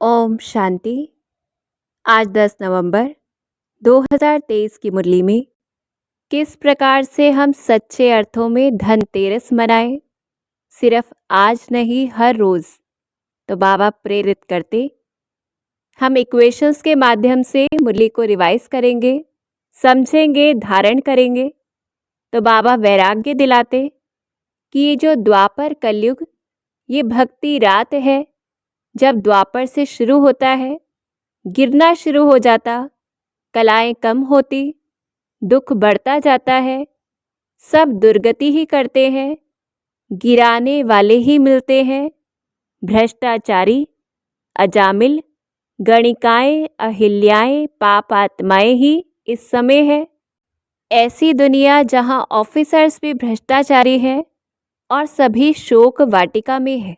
ओम शांति। आज 10 नवंबर 2023 की मुरली में किस प्रकार से हम सच्चे अर्थों में धनतेरस मनाएं, सिर्फ आज नहीं हर रोज, तो बाबा प्रेरित करते। हम इक्वेशंस के माध्यम से मुरली को रिवाइज करेंगे, समझेंगे, धारण करेंगे। तो बाबा वैराग्य दिलाते कि ये जो द्वापर कलयुग, ये भक्ति रात है। जब द्वापर से शुरू होता है, गिरना शुरू हो जाता, कलाएं कम होती, दुख बढ़ता जाता है, सब दुर्गति ही करते हैं, गिराने वाले ही मिलते हैं। भ्रष्टाचारी, अजामिल, गणिकाएं, अहिल्याएं, पाप आत्माएं ही इस समय है। ऐसी दुनिया जहां ऑफिसर्स भी भ्रष्टाचारी हैं और सभी शोक वाटिका में है।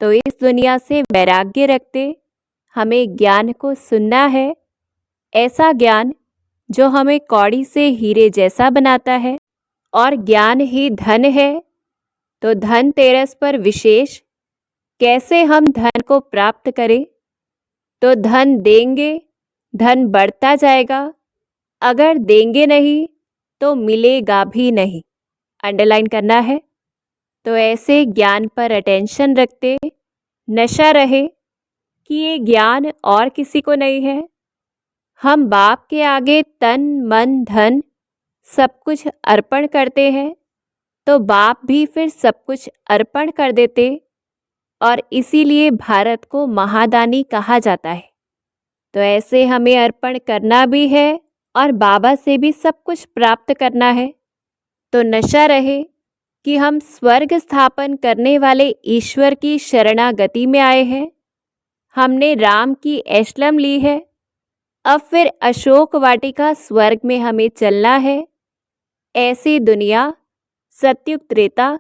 तो इस दुनिया से वैराग्य रखते हमें ज्ञान को सुनना है, ऐसा ज्ञान जो हमें कौड़ी से हीरे जैसा बनाता है। और ज्ञान ही धन है। तो धनतेरस पर विशेष कैसे हम धन को प्राप्त करें? तो धन देंगे, धन बढ़ता जाएगा। अगर देंगे नहीं तो मिलेगा भी नहीं। अंडरलाइन करना है। तो ऐसे ज्ञान पर अटेंशन रखते नशा रहे कि ये ज्ञान और किसी को नहीं है। हम बाप के आगे तन मन धन सब कुछ अर्पण करते हैं, तो बाप भी फिर सब कुछ अर्पण कर देते। और इसीलिए भारत को महादानी कहा जाता है। तो ऐसे हमें अर्पण करना भी है और बाबा से भी सब कुछ प्राप्त करना है। तो नशा रहे कि हम स्वर्ग स्थापन करने वाले ईश्वर की शरणागति में आए हैं। हमने राम की एशलम ली है। अब फिर अशोक वाटिका स्वर्ग में हमें चलना है। ऐसी दुनिया सत्युग त्रेता,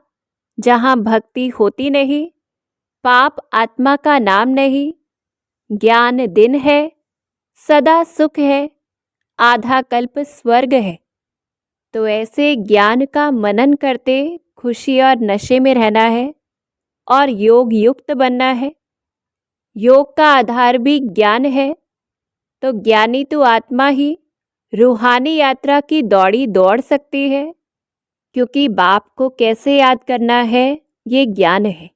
जहाँ भक्ति होती नहीं, पाप आत्मा का नाम नहीं, ज्ञान दिन है, सदा सुख है, आधा कल्प स्वर्ग है। तो ऐसे ज्ञान का मनन करते खुशी और नशे में रहना है और योग युक्त बनना है। योग का आधार भी ज्ञान है। तो ज्ञानी तो आत्मा ही रूहानी यात्रा की दौड़ी दौड़ सकती है, क्योंकि बाप को कैसे याद करना है ये ज्ञान है।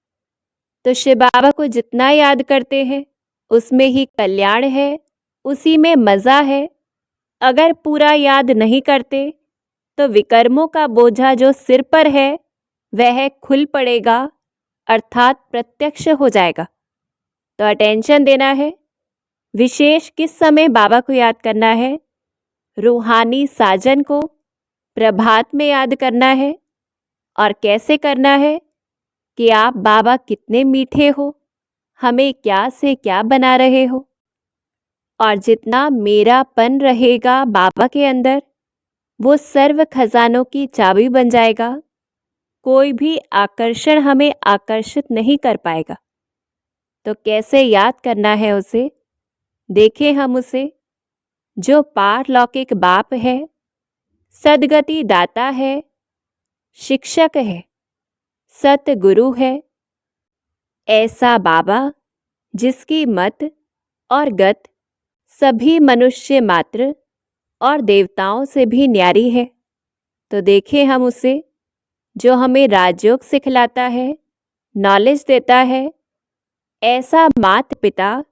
तो शिव बाबा को जितना याद करते हैं उसमें ही कल्याण है, उसी में मज़ा है। अगर पूरा याद नहीं करते तो विकर्मों का बोझा जो सिर पर है वह खुल पड़ेगा, अर्थात प्रत्यक्ष हो जाएगा। तो अटेंशन देना है। विशेष किस समय बाबा को याद करना है? रूहानी साजन को प्रभात में याद करना है। और कैसे करना है कि आप बाबा कितने मीठे हो, हमें क्या से क्या बना रहे हो। और जितना मेरापन रहेगा बाबा के अंदर, वो सर्व खजानों की चाबी बन जाएगा। कोई भी आकर्षण हमें आकर्षित नहीं कर पाएगा। तो कैसे याद करना है उसे? देखें हम उसे, जो पारलौकिक बाप है, सदगति दाता है, शिक्षक है, सतगुरु है। ऐसा बाबा जिसकी मत और गत सभी मनुष्य मात्र और देवताओं से भी न्यारी है। तो देखें हम उसे, जो हमें राजयोग सिखलाता है, नॉलेज देता है। ऐसा माता पिता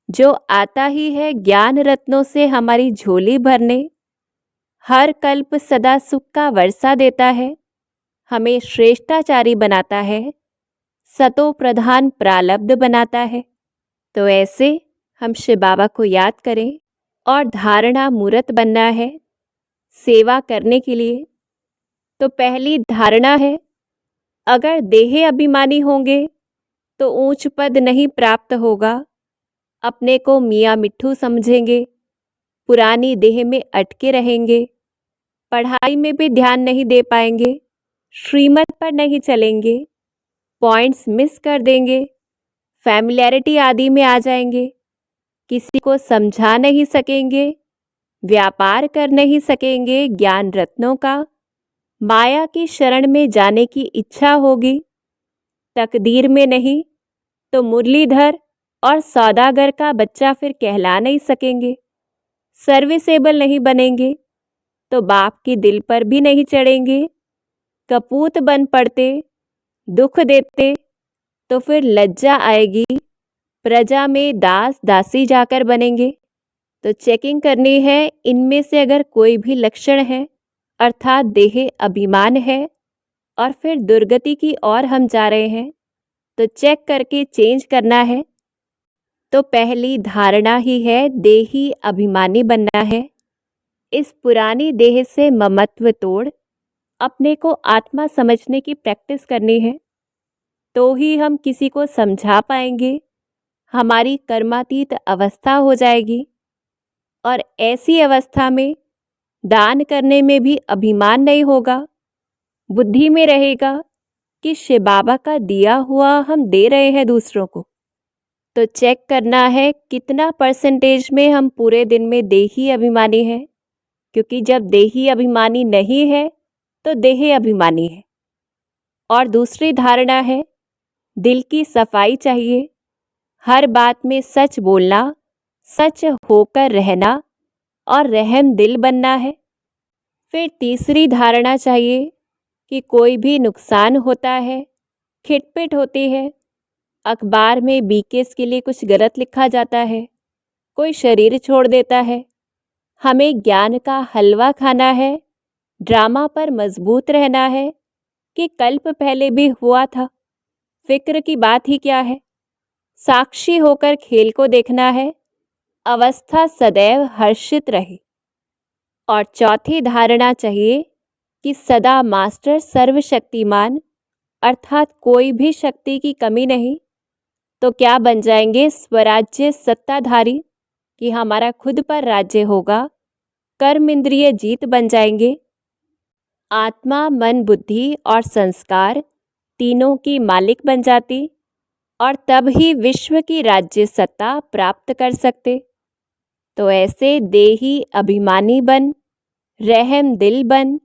जो आता ही है ज्ञान रत्नों से हमारी झोली भरने, हर कल्प सदा सुख का वर्षा देता है, हमें श्रेष्ठाचारी बनाता है, सतो प्रधान प्रालब्ध बनाता है। तो ऐसे हम शिव बाबा को याद करें और धारणा मूर्त बनना है सेवा करने के लिए। तो पहली धारणा है, अगर देह अभिमानी होंगे तो ऊंच पद नहीं प्राप्त होगा। अपने को मियाँ मिट्ठू समझेंगे, पुरानी देह में अटके रहेंगे, पढ़ाई में भी ध्यान नहीं दे पाएंगे, श्रीमत पर नहीं चलेंगे, पॉइंट्स मिस कर देंगे, फैमिलियरिटी आदि में आ जाएंगे, किसी को समझा नहीं सकेंगे, व्यापार कर नहीं सकेंगे ज्ञान रत्नों का, माया की शरण में जाने की इच्छा होगी, तकदीर में नहीं तो मुरलीधर और सौदागर का बच्चा फिर कहला नहीं सकेंगे, सर्विसेबल नहीं बनेंगे, तो बाप के दिल पर भी नहीं चढ़ेंगे। कपूत बन पड़ते, दुख देते, तो फिर लज्जा आएगी, प्रजा में दास दासी जाकर बनेंगे। तो चेकिंग करनी है, इनमें से अगर कोई भी लक्षण है अर्थात देह अभिमान है और फिर दुर्गति की ओर हम जा रहे हैं, तो चेक करके चेंज करना है। तो पहली धारणा ही है देही अभिमानी बनना है। इस पुरानी देह से ममत्व तोड़ अपने को आत्मा समझने की प्रैक्टिस करनी है, तो ही हम किसी को समझा पाएंगे, हमारी कर्मातीत अवस्था हो जाएगी। और ऐसी अवस्था में दान करने में भी अभिमान नहीं होगा, बुद्धि में रहेगा कि शिव बाबा का दिया हुआ हम दे रहे हैं दूसरों को। तो चेक करना है कितना परसेंटेज में हम पूरे दिन में देही अभिमानी है, क्योंकि जब देही अभिमानी नहीं है तो देह अभिमानी है। और दूसरी धारणा है दिल की सफाई चाहिए, हर बात में सच बोलना, सच होकर रहना और रहम दिल बनना है। फिर तीसरी धारणा चाहिए कि कोई भी नुकसान होता है, खिटपिट होती है, अखबार में बीकेस के लिए कुछ गलत लिखा जाता है, कोई शरीर छोड़ देता है, हमें ज्ञान का हलवा खाना है, ड्रामा पर मजबूत रहना है कि कल्प पहले भी हुआ था, फिक्र की बात ही क्या है, साक्षी होकर खेल को देखना है, अवस्था सदैव हर्षित रहे। और चौथी धारणा चाहिए कि सदा मास्टर सर्वशक्तिमान अर्थात कोई भी शक्ति की कमी नहीं। तो क्या बन जाएंगे स्वराज्य सत्ताधारी कि हमारा खुद पर राज्य होगा, कर्म इंद्रिय जीत बन जाएंगे, आत्मा मन बुद्धि और संस्कार तीनों की मालिक बन जाती और तब ही विश्व की राज्य सत्ता प्राप्त कर सकते। तो ऐसे देही अभिमानी बन, रहम दिल बन,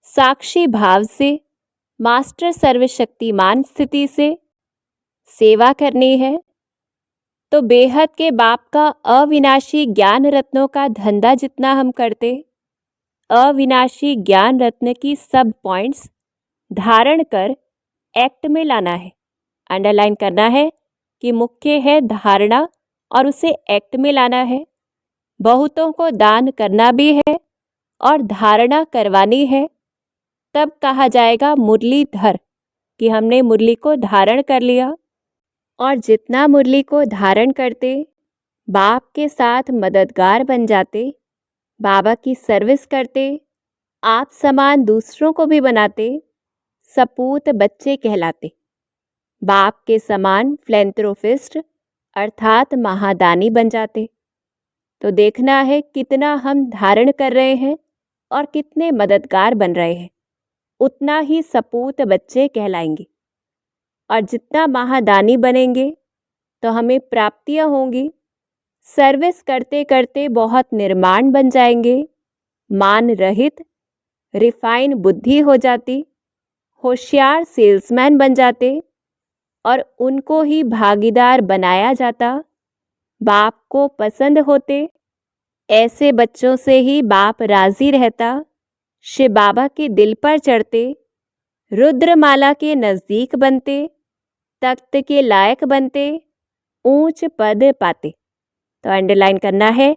साक्षी भाव से, मास्टर सर्वशक्तिमान स्थिति से सेवा करनी है। तो बेहद के बाप का अविनाशी ज्ञान रत्नों का धंधा जितना हम करते, अविनाशी ज्ञान रत्न की सब पॉइंट्स धारण कर एक्ट में लाना है। अंडरलाइन करना है कि मुख्य है धारणा और उसे एक्ट में लाना है। बहुतों को दान करना भी है और धारणा करवानी है, तब कहा जाएगा मुरलीधर कि हमने मुरली को धारण कर लिया। और जितना मुरली को धारण करते, बाप के साथ मददगार बन जाते, बाबा की सर्विस करते, आप समान दूसरों को भी बनाते, सपूत बच्चे कहलाते, बाप के समान फिलैंथ्रोपिस्ट अर्थात महादानी बन जाते। तो देखना है कितना हम धारण कर रहे हैं और कितने मददगार बन रहे हैं, उतना ही सपूत बच्चे कहलाएंगे। और जितना महादानी बनेंगे तो हमें प्राप्तियां होंगी, सर्विस करते करते बहुत निर्माण बन जाएंगे, मान रहित रिफाइन बुद्धि हो जाती, होशियार सेल्समैन बन जाते और उनको ही भागीदार बनाया जाता, बाप को पसंद होते। ऐसे बच्चों से ही बाप राजी रहता, शिव बाबा के दिल पर चढ़ते, रुद्रमाला के नज़दीक बनते, तख्त के लायक बनते, ऊंच पद पाते। तो अंडरलाइन करना है,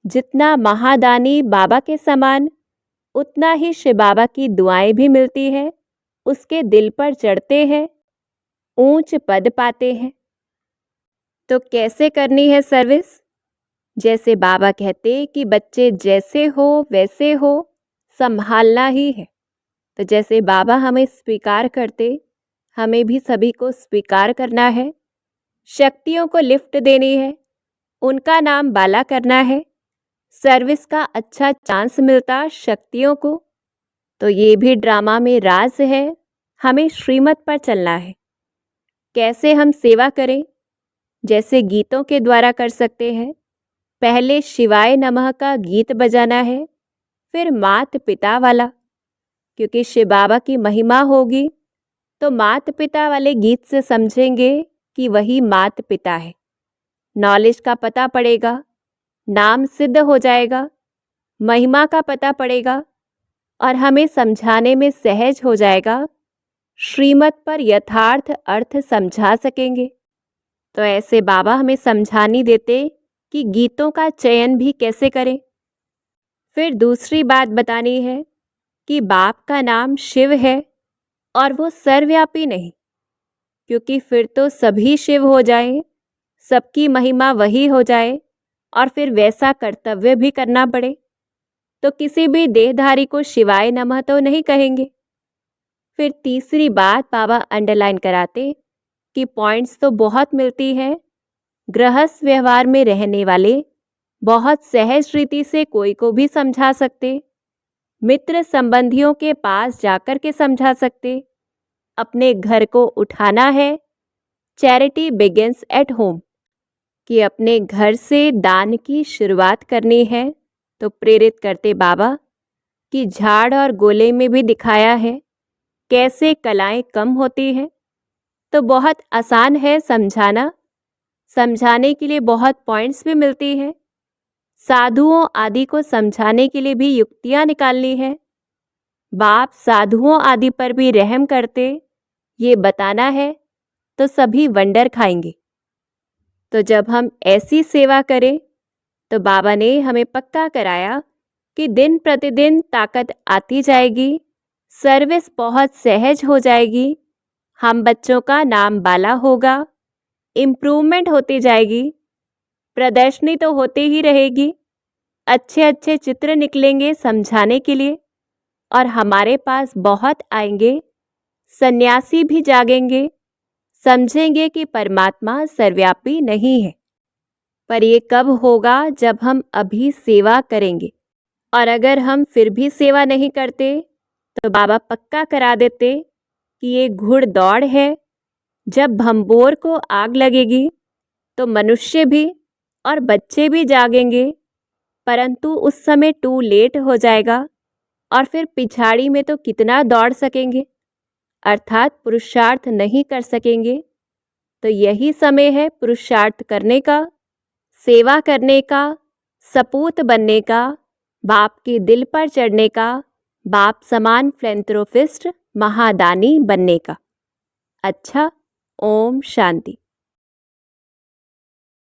जितना महादानी बाबा के समान उतना ही शिव बाबा की दुआएं भी मिलती है, उसके दिल पर चढ़ते हैं, ऊंच पद पाते हैं। तो कैसे करनी है सर्विस? जैसे बाबा कहते कि बच्चे जैसे हो वैसे हो, संभालना ही है। तो जैसे बाबा हमें स्वीकार करते, हमें भी सभी को स्वीकार करना है, शक्तियों को लिफ्ट देनी है, उनका नाम बाला करना है, सर्विस का अच्छा चांस मिलता शक्तियों को। तो ये भी ड्रामा में राज है, हमें श्रीमत पर चलना है। कैसे हम सेवा करें? जैसे गीतों के द्वारा कर सकते हैं। पहले शिवाय नमः का गीत बजाना है, फिर मात पिता वाला, क्योंकि शिव बाबा की महिमा होगी तो मात पिता वाले गीत से समझेंगे कि वही मात पिता है। नॉलेज का पता पड़ेगा, नाम सिद्ध हो जाएगा, महिमा का पता पड़ेगा और हमें समझाने में सहज हो जाएगा, श्रीमत पर यथार्थ अर्थ समझा सकेंगे। तो ऐसे बाबा हमें समझानी देते कि गीतों का चयन भी कैसे करें। फिर दूसरी बात बतानी है कि बाप का नाम शिव है और वो सर्वव्यापी नहीं, क्योंकि फिर तो सभी शिव हो जाएं, सबकी महिमा वही हो जाए और फिर वैसा कर्तव्य भी करना पड़े, तो किसी भी देहधारी को शिवाय नमः तो नहीं कहेंगे। फिर तीसरी बात बाबा अंडरलाइन कराते कि पॉइंट्स तो बहुत मिलती हैं, गृहस्थ व्यवहार में रहने वाले बहुत सहज रीति से कोई को भी समझा सकते, मित्र संबंधियों के पास जाकर के समझा सकते, अपने घर को उठाना है, चैरिटी बिगिंस एट होम, कि अपने घर से दान की शुरुआत करनी है। तो प्रेरित करते बाबा कि झाड़ और गोले में भी दिखाया है कैसे कलाएं कम होती हैं। तो बहुत आसान है समझाना, समझाने के लिए बहुत पॉइंट्स भी मिलती हैं, साधुओं आदि को समझाने के लिए भी युक्तियां निकालनी है, बाप साधुओं आदि पर भी रहम करते ये बताना है, तो सभी वंडर खाएंगे। तो जब हम ऐसी सेवा करें तो बाबा ने हमें पक्का कराया कि दिन प्रतिदिन ताकत आती जाएगी, सर्विस बहुत सहज हो जाएगी, हम बच्चों का नाम बाला होगा, इम्प्रूवमेंट होती जाएगी, प्रदर्शनी तो होती ही रहेगी, अच्छे अच्छे चित्र निकलेंगे समझाने के लिए और हमारे पास बहुत आएंगे, सन्यासी भी जागेंगे, समझेंगे कि परमात्मा सर्वव्यापी नहीं है। पर ये कब होगा? जब हम अभी सेवा करेंगे। और अगर हम फिर भी सेवा नहीं करते तो बाबा पक्का करा देते कि ये घुड़दौड़ है, जब भंबोर को आग लगेगी तो मनुष्य भी और बच्चे भी जागेंगे, परंतु उस समय टू लेट हो जाएगा और फिर पिछाड़ी में तो कितना दौड़ सकेंगे, अर्थात पुरुषार्थ नहीं कर सकेंगे। तो यही समय है पुरुषार्थ करने का, सेवा करने का, सपूत बनने का, बाप के दिल पर चढ़ने का, बाप समान फिलैंथ्रोपिस्ट महादानी बनने का। अच्छा, ओम शांति।